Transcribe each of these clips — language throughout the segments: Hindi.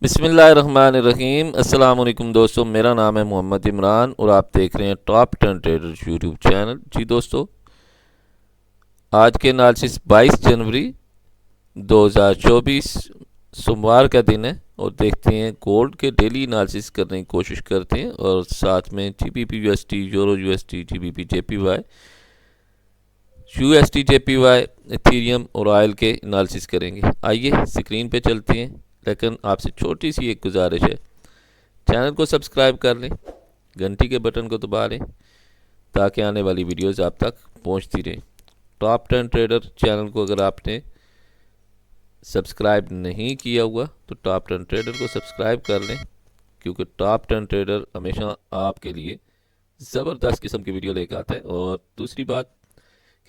बिस्मिल्लाहिर्रहमानिर्रहीम। अस्सलाम वालेकुम दोस्तों, मेरा नाम है मोहम्मद इमरान और आप देख रहे हैं टॉप 10 ट्रेडर्स यूट्यूब चैनल। जी दोस्तों, आज के एनालिसिस 22 जनवरी 2024 सोमवार का दिन है और देखते हैं गोल्ड के डेली एनालिसिस करने की कोशिश करते हैं और साथ में GBP UST, euro UST, GBP JPY, UST JPY, Ethereum और ऑयल के एनालिसिस करेंगे। आइए स्क्रीन पे चलते हैं, लेकिन आपसे छोटी सी एक गुजारिश है, चैनल को सब्सक्राइब कर लें, घंटी के बटन को दबा लें ताकि आने वाली वीडियोस आप तक पहुंचती रहें। टॉप 10 ट्रेडर चैनल को अगर आपने सब्सक्राइब नहीं किया हुआ तो टॉप 10 ट्रेडर को सब्सक्राइब कर लें, क्योंकि टॉप 10 ट्रेडर हमेशा आपके लिए ज़बरदस्त किस्म की वीडियो लेकर आता है। और दूसरी बात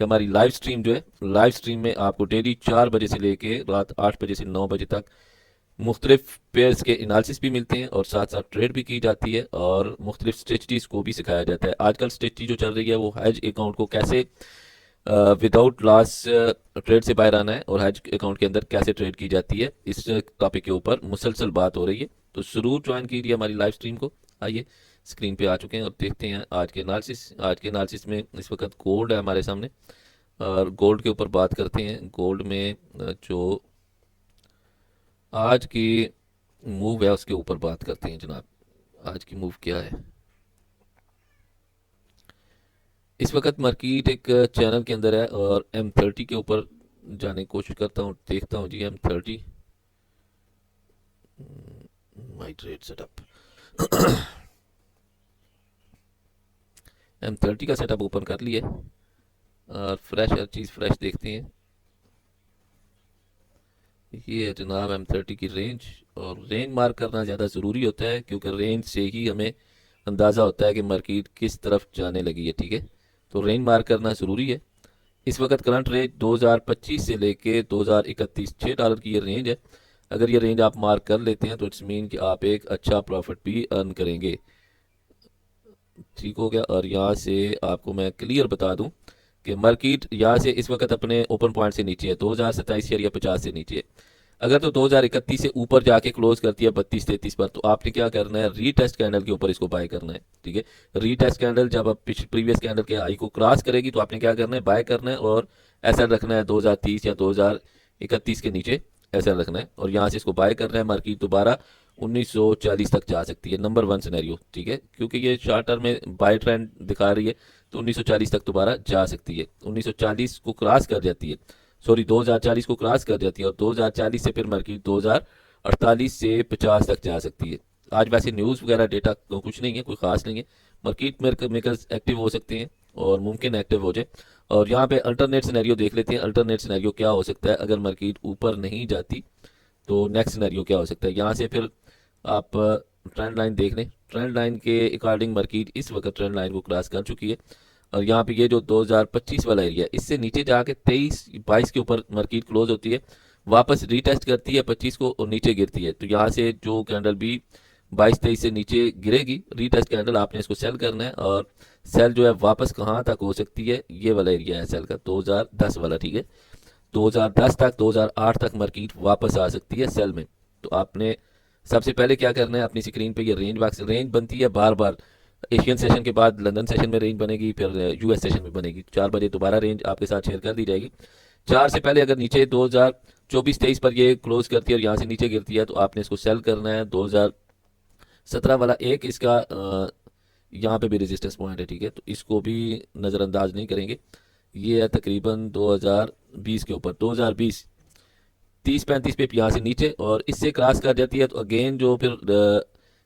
कि हमारी लाइव स्ट्रीम जो है, लाइव स्ट्रीम में आपको डेली 4 बजे से लेके रात 8 बजे से 9 बजे तक मुख्तलिफ पेयर्स के एनालिसिस भी मिलते हैं और साथ साथ ट्रेड भी की जाती है और मुख्तलिफ स्ट्रेटजीज को भी सिखाया जाता है। आजकल स्ट्रेटजी जो चल रही है वो हैज अकाउंट को कैसे विदाउट लॉस ट्रेड से बाहर आना है और हैज अकाउंट के अंदर कैसे ट्रेड की जाती है, इस टॉपिक के ऊपर मुसलसल बात हो रही है। तो ज़रूर ज्वाइन कीजिए हमारी लाइव स्ट्रीम को। आइए स्क्रीन पे आ चुके हैं और देखते हैं आज के एनालिसिस। आज के एनालिसिस में इस वक्त गोल्ड है हमारे सामने और गोल्ड के ऊपर बात करते हैं। गोल्ड में जो आज की मूव है उसके ऊपर बात करते हैं जनाब। आज की मूव क्या है? इस वक्त मार्केट एक चैनल के अंदर है और M30 के ऊपर जाने की कोशिश करता हूँ, देखता हूँ जी M30 माई ट्रेड सेटअप। M30 का सेटअप ओपन कर लिया और फ्रेश हर चीज़ फ्रेश देखते हैं। ये है जनाब M30 की रेंज, और रेंज मार्क करना ज़्यादा ज़रूरी होता है क्योंकि रेंज से ही हमें अंदाज़ा होता है कि मार्केट किस तरफ जाने लगी है। ठीक है, तो रेंज मार्क करना ज़रूरी है। इस वक्त करंट रेंज 2025 से लेके 2031 $6 की ये रेंज है। अगर ये रेंज आप मार्क कर लेते हैं तो इट्स मीन कि आप एक अच्छा प्रॉफिट भी अर्न करेंगे। ठीक हो गया। और यहाँ से आपको मैं क्लियर बता दूं कि मार्केट यहाँ से इस वक्त अपने ओपन पॉइंट से नीचे है, 2027 या 50 से नीचे है। अगर तो 2031 से ऊपर जाके क्लोज करती है 32-33 पर, तो आपने क्या करना है, रीटेस्ट कैंडल के ऊपर इसको बाय करना है। ठीक है, रीटेस्ट कैंडल जब आप प्रीवियस कैंडल के हाई को क्रॉस करेगी तो आपने क्या करना है, बाय करना है और ऐसा रखना है 2030 या 2031 के नीचे ऐसा रखना है और यहाँ से इसको बाय करना है। मार्केट दोबारा 1940 तक जा सकती है, नंबर 1 सिनेरियो। ठीक है, क्योंकि ये चार्ट टर्म में बाय ट्रेंड दिखा रही है तो 1940 तक दोबारा जा सकती है। 1940 को क्रॉस कर जाती है, सॉरी 2040 को क्रॉस कर जाती है और 2040 से फिर मार्केट 2048 से 50 तक जा सकती है। आज वैसे न्यूज़ वगैरह डेटा तो कुछ नहीं है, कोई खास नहीं है। मार्केट मेकर्स एक्टिव हो सकते हैं और मुमकिन एक्टिव हो जाए। और यहाँ पे अल्टरनेट सिनेरियो देख लेते हैं। अल्टरनेट सिनेरियो क्या हो सकता है अगर मार्केट ऊपर नहीं जाती, तो नेक्स्ट सिनेरियो क्या हो सकता है। यहाँ से फिर आप ट्रेंड लाइन देख लें। ट्रेंड लाइन के अकॉर्डिंग मार्केट इस वक्त ट्रेंड लाइन को क्रॉस कर चुकी है और यहाँ पे ये जो 2025 वाला एरिया, इससे नीचे जाके 23-22 के ऊपर मार्केट क्लोज होती है, वापस रीटेस्ट करती है 25 को और नीचे गिरती है। तो यहाँ से जो कैंडल भी 22-23 से नीचे गिरेगी, रीटेस्ट कैंडल, आपने इसको सेल करना है। और सेल जो है वापस कहाँ तक हो सकती है, ये वाला एरिया है सेल का 2010 वाला। ठीक है, 2010 तक, 2008 तक मार्केट वापस आ सकती है सेल में। तो आपने सबसे पहले क्या करना है, अपनी स्क्रीन पे ये रेंज बनती है बार बार। एशियन सेशन के बाद लंदन सेशन में रेंज बनेगी, फिर यूएस सेशन में बनेगी। 4 बजे दोबारा रेंज आपके साथ शेयर कर दी जाएगी। 4 से पहले अगर नीचे 2024-23 पर ये क्लोज करती है और यहाँ से नीचे गिरती है तो आपने इसको सेल करना है। 2017 वाला एक इसका यहाँ पे भी रेजिस्टेंस पॉइंट है। ठीक है, तो इसको भी नज़रअंदाज नहीं करेंगे। ये है तकरीबन 2020 के ऊपर, 2020 30-35 पे यहाँ से नीचे और इससे क्रॉस कर जाती है तो अगेन जो फिर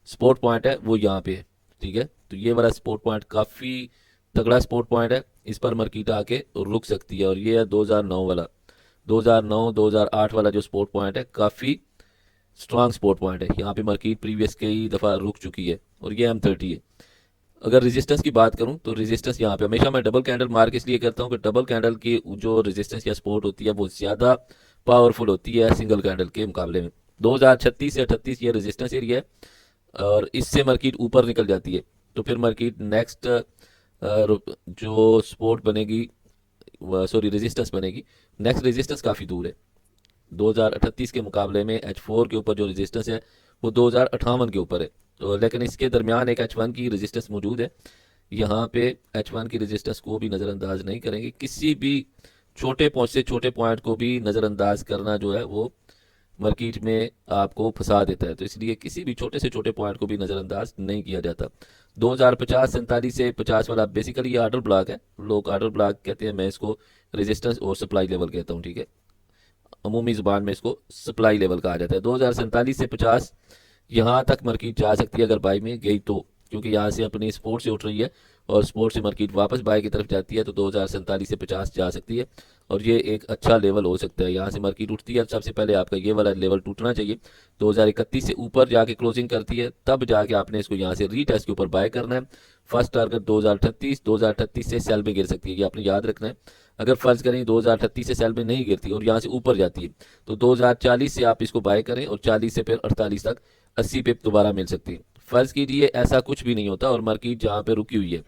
स्पोर्ट पॉइंट है वो यहाँ पे है। ठीक है, तो ये वाला स्पोर्ट पॉइंट काफ़ी तगड़ा स्पोर्ट पॉइंट है, इस पर मार्केट आके रुक सकती है। और ये है 2009 वाला, 2009-2008 वाला जो स्पोर्ट पॉइंट है, काफ़ी स्ट्रांग स्पोर्ट पॉइंट है। यहाँ पे मार्केट प्रीवियस कई दफ़ा रुक चुकी है और ये M30 है। अगर रेजिस्टेंस की बात करूं तो रेजिस्टेंस यहाँ पे हमेशा मैं डबल कैंडल मार्क इसलिए करता हूँ कि डबल कैंडल की जो रेजिस्टेंस या सपोर्ट होती है वो ज़्यादा पावरफुल होती है सिंगल कैंडल के मुकाबले में। 2036 से 38 ये रेजिस्टेंस एरिया है और इससे मार्केट ऊपर निकल जाती है तो फिर मार्केट नेक्स्ट जो सपोर्ट बनेगी, सॉरी रेजिस्टेंस बनेगी, नेक्स्ट रेजिस्टेंस काफ़ी दूर है। 2038 के मुकाबले में H4 के ऊपर जो रेजिस्टेंस है वो 2058 के ऊपर है। तो लेकिन इसके दरमियान एक H1 की रेजिस्टेंस मौजूद है। यहाँ पे H1 की रेजिस्टेंस को भी नज़रअंदाज नहीं करेंगे। किसी भी छोटे पॉइंट से छोटे पॉइंट को भी नज़रअंदाज करना जो है वो मार्केट में आपको फंसा देता है। तो इसलिए किसी भी छोटे से छोटे पॉइंट को भी नज़रअंदाज नहीं किया जाता। 2050 47 से 50 वाला बेसिकली ये आर्डर ब्लॉक है, लोग आर्डर ब्लॉक कहते हैं, मैं इसको रेजिस्टेंस और सप्लाई लेवल कहता हूँ, ठीक है। अमूमी ज़ुबान में इसको सप्लाई लेवल कहा जाता है। 2047 से 50 यहाँ तक मार्केट जा सकती है अगर बाई में गई तो, क्योंकि यहाँ से अपनी सपोर्ट से उठ रही है और सपोर्ट से मार्केट वापस बाई की तरफ जाती है, तो 2047 से 50 जा सकती है और ये एक अच्छा लेवल हो सकता है। यहाँ से मार्केट उठती है, सबसे पहले आपका ये वाला लेवल टूटना चाहिए। 2031 से ऊपर जाके क्लोजिंग करती है, तब जाके आपने इसको यहाँ से रीटेस्ट के ऊपर बाय करना है। फर्स्ट टारगेट 2038 से सेल में गिर सकती है, ये आपने याद रखना है। अगर फर्ज करें 2038 से सेल में नहीं गिरती और यहाँ से ऊपर जाती है तो 2040 से आप इसको बाय करें और 40 से फिर 48 तक 80 पे दोबारा मिल सकती है। फर्ज कीजिए ऐसा कुछ भी नहीं होता और मार्केट जहाँ पे रुकी हुई है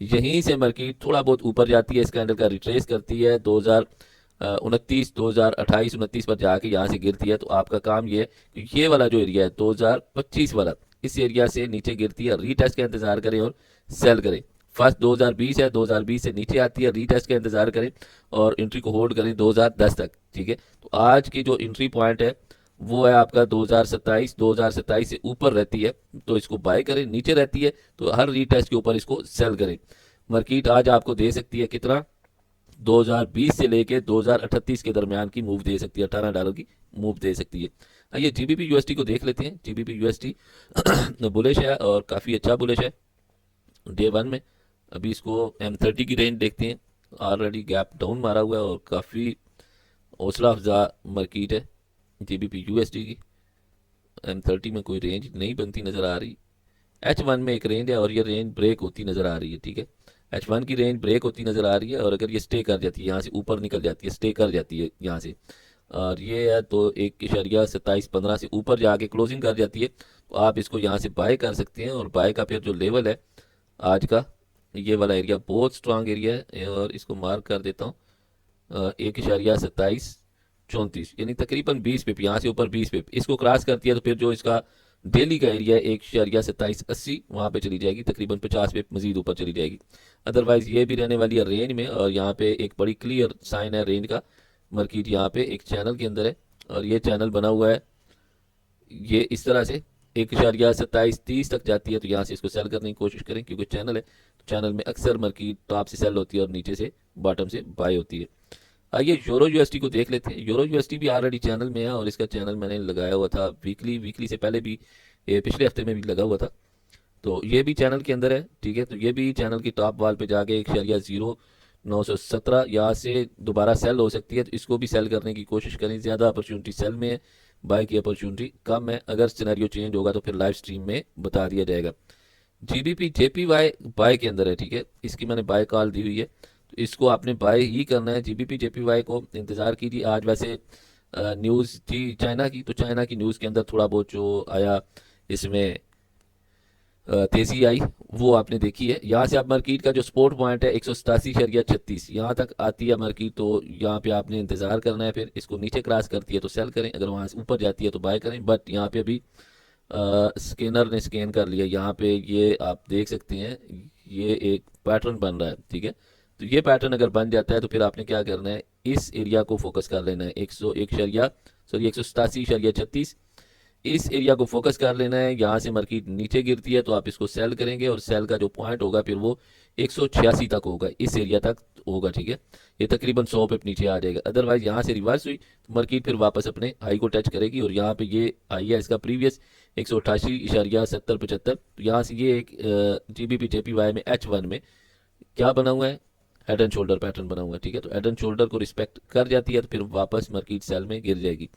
यहीं से मार्केट थोड़ा बहुत ऊपर जाती है, इस कैंडल का रिट्रेस करती है 2029 2028 29 पर जाके यहाँ से गिरती है, तो आपका काम ये है कि ये वाला जो एरिया है 2025 वाला, इस एरिया से नीचे गिरती है, रीटेस्ट का इंतजार करें और सेल करें। फर्स्ट 2020 है, 2020 से नीचे आती है, रीटेस्ट का इंतजार करें और एंट्री को होल्ड करें 2010 तक, ठीक है। तो आज की जो एंट्री पॉइंट है वो है आपका 2027 से ऊपर रहती है तो इसको बाय करें, नीचे रहती है तो हर रीटेस्ट के ऊपर इसको सेल करें। मार्केट आज आपको दे सकती है कितना, 2020 से लेके 2038 के दरमियान की मूव दे सकती है, $18 की मूव दे सकती है। आइए जीबीपी यूएसडी को देख लेते हैं। जीबीपी यूएसडी बुलिश है और काफ़ी अच्छा बुलिश है डे वन में। अभी इसको M30 की रेंज देखते हैं, ऑलरेडी गैप डाउन मारा हुआ है और काफ़ी हौसला अफजा मार्केट है जीबीपी यूएसडी की। M30 में कोई रेंज नहीं बनती नज़र आ रही। H1 में एक रेंज है और ये रेंज ब्रेक होती नज़र आ रही है, ठीक है। H1 की रेंज ब्रेक होती नज़र आ रही है और अगर ये स्टे कर जाती है, यहाँ से ऊपर निकल जाती है, स्टे कर जाती है यहाँ से, और ये है तो 1.2715 से ऊपर जाके क्लोजिंग कर जाती है, तो आप इसको यहाँ से बाय कर सकते हैं। और बाय का फिर जो लेवल है आज का, ये वाला एरिया बहुत स्ट्रांग एरिया है और इसको मार्क कर देता हूँ 1.2734, यानी तकरीबन 20 पिप, यहाँ से ऊपर 20 पिप इसको क्रॉस करती है तो फिर जो इसका डेली का एरिया है 1.2780 वहाँ पे चली जाएगी, तकरीबन 50 पिप मजीद ऊपर चली जाएगी। अदरवाइज ये भी रहने वाली है रेंज में और यहाँ पे एक बड़ी क्लियर साइन है रेंज का। मार्केट यहाँ पे एक चैनल के अंदर है और ये चैनल बना हुआ है, ये इस तरह से 1.2730 तक जाती है, तो यहाँ से इसको सेल करने की कोशिश करें क्योंकि चैनल है, तो चैनल में अक्सर मार्केट टॉप से सेल होती है और नीचे से बॉटम से बाय होती है। आइए यूरो यूएसडी को देख लेते हैं। यूरो यूएसडी भी ऑलरेडी चैनल में है और इसका चैनल मैंने लगाया हुआ था वीकली से पहले भी, ये पिछले हफ्ते में भी लगा हुआ था, तो ये भी चैनल के अंदर है, ठीक है। तो ये भी चैनल की टॉप वाल पे जाके 1.0917 यहाँ से दोबारा सेल हो सकती है, तो इसको भी सेल करने की कोशिश करें। ज़्यादा अपॉर्चुनिटी सेल में है, बाय की अपॉर्चुनिटी कम है। अगर सिनेरियो चेंज होगा तो फिर लाइव स्ट्रीम में बता दिया जाएगा। जीबीपी जेपीवाई बाय के अंदर है, ठीक है, इसकी मैंने बाय कॉल दी हुई है, तो इसको आपने बाय ही करना है। जीबीपी जेपीवाई को इंतज़ार कीजिए। आज वैसे न्यूज़ थी चाइना की, तो चाइना की न्यूज़ के अंदर थोड़ा बहुत जो आया इसमें तेजी आई वो आपने देखी है। यहाँ से आप मार्केट का जो सपोर्ट पॉइंट है 187.36 यहाँ तक आती है मार्केट, तो यहाँ पे आपने इंतज़ार करना है। फिर इसको नीचे क्रॉस करती है तो सेल करें, अगर वहाँ से ऊपर जाती है तो बाय करें। बट यहाँ पे अभी स्कैनर ने स्कैन कर लिया, यहाँ पे ये आप देख सकते हैं ये एक पैटर्न बन रहा है, ठीक है। तो ये पैटर्न अगर बन जाता है तो फिर आपने क्या करना है, इस एरिया को फोकस कर लेना है 187.36 इस एरिया को फोकस कर लेना है। यहाँ से मार्केट नीचे गिरती है तो आप इसको सेल करेंगे और सेल का जो पॉइंट होगा फिर वो 186 तक होगा, इस एरिया तक होगा, ठीक है। ये तकरीबन 100 पे नीचे आ जाएगा। अदरवाइज यहाँ से रिवर्स हुई तो मार्केट फिर वापस अपने हाई को टच करेगी और यहाँ पे ये आई है इसका प्रीवियस 188.7075। तो यहाँ से ये एक जीबीपी जेपीवाई में H1 में क्या बना हुआ है, हेड एंड शोल्डर पैटर्न बना हुआ है, ठीक है। तो हेड एंड शोल्डर को रिस्पेक्ट कर जाती है तो फिर वापस मार्केट सेल में गिर जाएगी।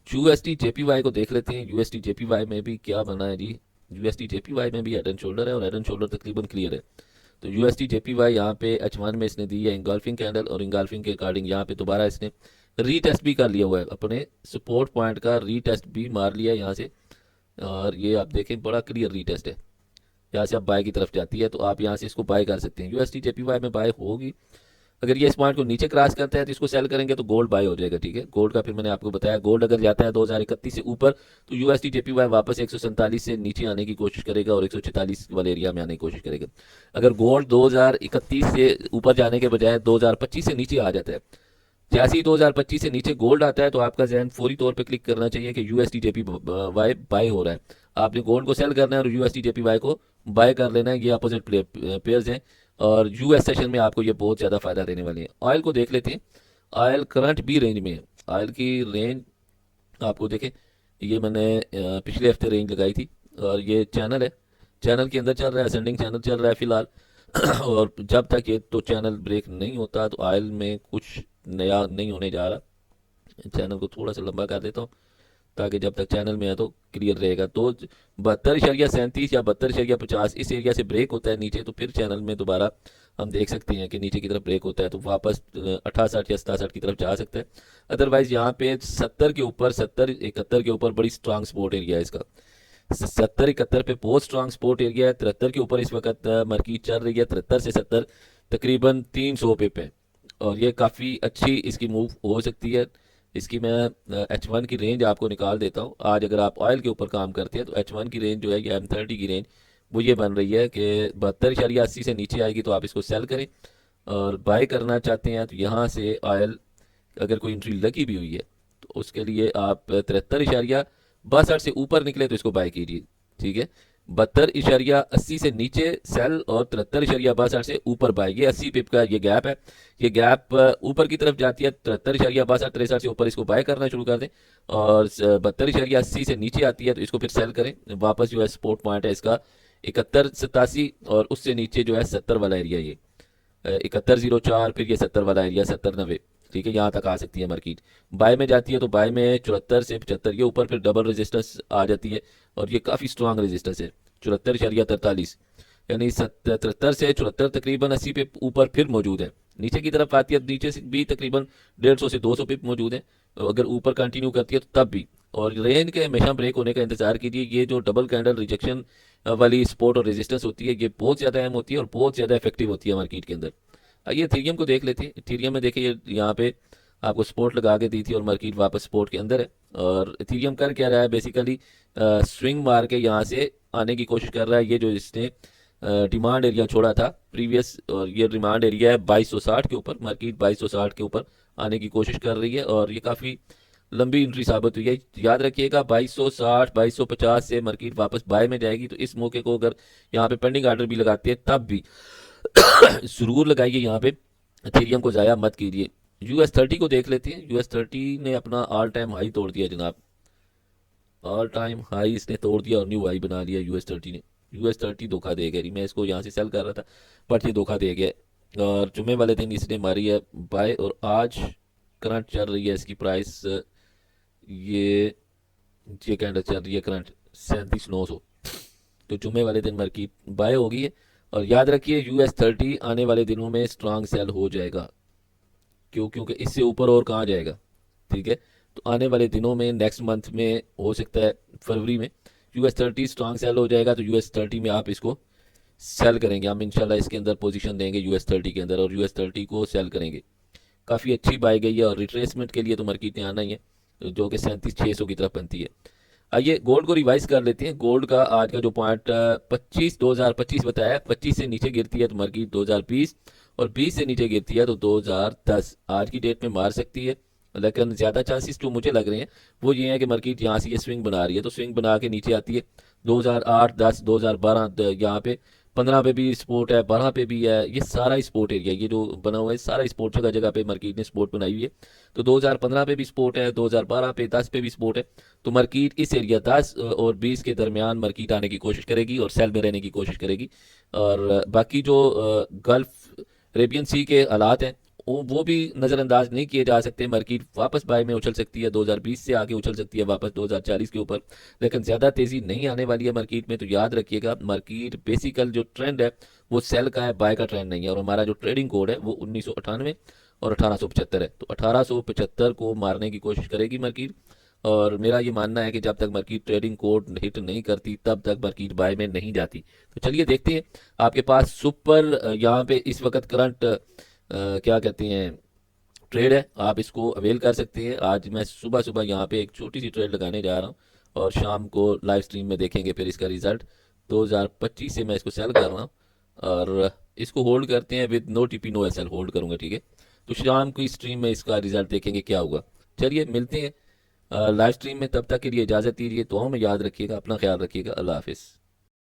यूएसडी जेपीवाई को देख लेते हैं। यूएसडी जेपीवाई में भी क्या बना है जी, यूएसडी जेपीवाई में भी हेड एंड शोल्डर है और हेड एंड शोल्डर तकरीबन क्लियर है। तो यूएसडी जेपीवाई यहाँ पे H1 में इसने दी है इंगल्फिंग कैंडल और इंगल्फिंग के अकॉर्डिंग यहाँ पे दोबारा इसने रीटेस्ट भी कर लिया हुआ है, अपने सपोर्ट पॉइंट का रीटेस्ट भी मार लिया है यहाँ से, और ये आप देखें बड़ा क्लियर रीटेस्ट है। यहाँ से आप बाय की तरफ जाती है तो आप यहाँ से इसको बाय कर सकते हैं। यूएसडी जेपीवाई में बाय होगी अगर ये इस पॉइंट को नीचे क्रॉस करता है तो इसको सेल करेंगे, तो गोल्ड बाय हो जाएगा। ठीक है, गोल्ड का फिर मैंने आपको बताया, गोल्ड अगर जाता है 2031 से ऊपर तो यूएसडी जेपीवाई वापस 147 से नीचे आने की कोशिश करेगा और 146 वाले एरिया में आने की कोशिश करेगा। अगर गोल्ड 2031 से ऊपर जाने के बजाय 2025 से नीचे आ जाता है, जैसे ही 2025 से नीचे गोल्ड आता है, तो आपका जहन फौरी तौर पे क्लिक करना चाहिए कि यूएसडी जेपीवाई बाय हो रहा है। आपने गोल्ड को सेल करना है और यूएसडी जेपीवाई को बाय कर लेना है। ये अपोजिट पेयर्स हैं और यूएस सेशन में आपको ये बहुत ज़्यादा फायदा देने वाली है। ऑयल को देख लेते हैं। ऑयल करंट भी रेंज में है। ऑयल की रेंज आपको देखें, ये मैंने पिछले हफ्ते रेंज लगाई थी और ये चैनल है, चैनल के अंदर चल रहा है, असेंडिंग चैनल चल रहा है फिलहाल। और जब तक ये तो चैनल ब्रेक नहीं होता तो ऑयल में कुछ नया नहीं होने जा रहा। चैनल को थोड़ा सा लंबा कर देता हूँ ताकि जब तक चैनल में है तो क्लियर रहेगा। तो 72.37 या 72.50 इस एरिया से ब्रेक होता है नीचे, तो फिर चैनल में दोबारा हम देख सकते हैं कि नीचे की तरफ ब्रेक होता है तो वापस 68 या 67 की तरफ जा सकता है। अदरवाइज यहाँ पे 70 के ऊपर, 70-71 के ऊपर बड़ी स्ट्रांग सपोर्ट एरिया है इसका। 70-71 पे बहुत स्ट्रांग सपोर्ट एरिया है। 73 के ऊपर इस वक्त मार्केट चल रही है। 73 से 70 तकरीबन 300 पिप है और ये काफ़ी अच्छी इसकी मूव हो सकती है। इसकी मैं H1 की रेंज आपको निकाल देता हूँ। आज अगर आप ऑयल के ऊपर काम करते हैं तो H1 की रेंज जो है ये M30 की रेंज वो ये बन रही है कि 72.80 से नीचे आएगी तो आप इसको सेल करें, और बाय करना चाहते हैं तो यहाँ से ऑयल अगर कोई एंट्री लगी भी हुई है तो उसके लिए आप 73.62 से ऊपर निकले तो इसको बाय कीजिए। ठीक है, 72.80 से नीचे सेल और 73.62 से ऊपर बाय। ये 80 पिप का ये गैप है, ये गैप ऊपर की तरफ जाती है। 73.62-63 से ऊपर इसको बाय करना शुरू कर दें और 72.80 से नीचे आती है तो इसको फिर सेल करें। वापस जो है सपोर्ट पॉइंट है इसका 71-87 और उससे नीचे जो है 70 वाला एरिया, ये 7104, फिर ये 70 वाला एरिया 70-90। ठीक है, यहाँ तक आ सकती है मार्केट। बाय में जाती है तो बाय में 74 से 75 ये ऊपर फिर डबल रेजिस्टेंस आ जाती है और ये काफ़ी स्ट्रांग रेजिस्टेंस है 74.43, यानी 73 से 74 तकरीबन 80 पे ऊपर फिर मौजूद है। नीचे की तरफ आती है, नीचे से भी तकरीबन 150 से 200 पिप मौजूद है। तो अगर ऊपर कंटिन्यू करती है तो तब भी, और रेंज के हमेशा ब्रेक होने का इंतजार कीजिए। ये जो डबल कैंडल रिजेक्शन वाली सपोर्ट और रेजिस्टेंस होती है ये बहुत ज़्यादा अहम होती है और बहुत ज़्यादा इफेक्टिव होती है मार्केट के अंदर। आइए इथेरियम को देख लेते हैं। इथेरियम में देखिए यहाँ पे आपको सपोर्ट लगा के दी थी और मार्केट वापस सपोर्ट के अंदर है। और इथेरियम कर क्या रहा है, बेसिकली स्विंग मार के यहाँ से आने की कोशिश कर रहा है। ये जो इसने डिमांड एरिया छोड़ा था प्रीवियस, और ये डिमांड एरिया है 2260 के ऊपर। मार्केट 2260 के ऊपर आने की कोशिश कर रही है और ये काफ़ी लंबी एंट्री साबित हुई है। याद रखिएगा 2260 2250 से मार्केट वापस बाय में जाएगी, तो इस मौके को अगर यहाँ पे पेंडिंग ऑर्डर भी लगाते हैं तब भी जरूर लगाइए यहाँ पे, इथेरियम को ज़ाया मत कीजिए। US30 को देख लेते हैं। US30 ने अपना ऑल टाइम हाई तोड़ दिया जनाब, ऑल टाइम हाई इसने तोड़ दिया और न्यू हाई बना लिया US30 ने। US30 धोखा दे गया। मैं इसको यहाँ से सेल कर रहा था बट ये धोखा दे गया और जुम्मे वाले दिन इसने मारी है बाय, और आज करंट चल रही है इसकी प्राइस, ये कैंडल चल रही है करंट 37,900। तो जुम्मे वाले दिन मार्केट बाय होगी है। और याद रखिए US30 आने वाले दिनों में स्ट्रांग सेल हो जाएगा, क्योंकि इससे ऊपर और कहाँ जाएगा। ठीक है, तो आने वाले दिनों में नेक्स्ट मंथ में हो सकता है फरवरी में US30 स्ट्रांग सेल हो जाएगा, तो US30 में आप इसको सेल करेंगे। हम इंशाल्लाह इसके अंदर पोजीशन देंगे US30 के अंदर और US30 को सेल करेंगे। काफ़ी अच्छी बाय गई है और रिट्रेसमेंट के लिए तो मार्केट में आना ही है, जो कि 37,600 की तरफ बनती है। आइए गोल्ड को रिवाइज कर लेते हैं। गोल्ड का आज का जो पॉइंट 2025 बताया, 25 से नीचे गिरती है तो मार्केट 2020, और 20 से नीचे गिरती है तो 2010 आज की डेट में मार सकती है। लेकिन ज़्यादा चांसेस जो मुझे लग रहे हैं वो ये है कि मार्केट यहाँ से ये स्विंग बना रही है, तो स्विंग बना के नीचे आती है 2008, 10, 2012, यहाँ पे 15 पे भी स्पोर्ट है, 12 पे भी है। ये सारा स्पोर्ट एरिया, ये जो बना हुआ है सारा स्पोर्ट, जगह जगह पे मार्केट ने स्पोर्ट बनाई हुई है। तो 2015 पे भी स्पोर्ट है, 2012 पे, 10 पे भी स्पोर्ट है। तो मार्केट इस एरिया 10 और 20 के दरमियान मार्केट आने की कोशिश करेगी और सेल में रहने की कोशिश करेगी। और बाकी जो गल्फ अरेबियन सी के हालात हैं वो भी नज़रअंदाज नहीं किए जा सकते। मार्केट वापस बाय में उछल सकती है, 2020 से आगे उछल सकती है वापस 2040 के ऊपर, लेकिन ज़्यादा तेज़ी नहीं आने वाली है मार्केट में। तो याद रखिएगा मार्केट बेसिकल जो ट्रेंड है वो सेल का है, बाय का ट्रेंड नहीं है। और हमारा जो ट्रेडिंग कोड है वो 1998 और 1875 है, तो 1875 को मारने की कोशिश करेगी मार्केट। और मेरा ये मानना है कि जब तक मार्केट ट्रेडिंग कोड हिट नहीं करती तब तक मार्केट बाय में नहीं जाती। तो चलिए देखते हैं। आपके पास सुपर यहाँ पे इस वक्त करंट क्या कहते हैं ट्रेड है, आप इसको अवेल कर सकते हैं। आज मैं सुबह सुबह यहाँ पे एक छोटी सी ट्रेड लगाने जा रहा हूँ और शाम को लाइव स्ट्रीम में देखेंगे फिर इसका रिजल्ट। 2025 से मैं इसको सेल कर रहा हूँ और इसको होल्ड करते हैं with no TP no SL hold करूँगा, ठीक है। तो शाम की स्ट्रीम में इसका रिजल्ट देखेंगे क्या हुआ। चलिए मिलते हैं लाइव स्ट्रीम में, तब तक के लिए इजाज़त दीजिए। तो हमें याद रखिएगा, अपना ख्याल रखिएगा। अल्लाह हाफिज़।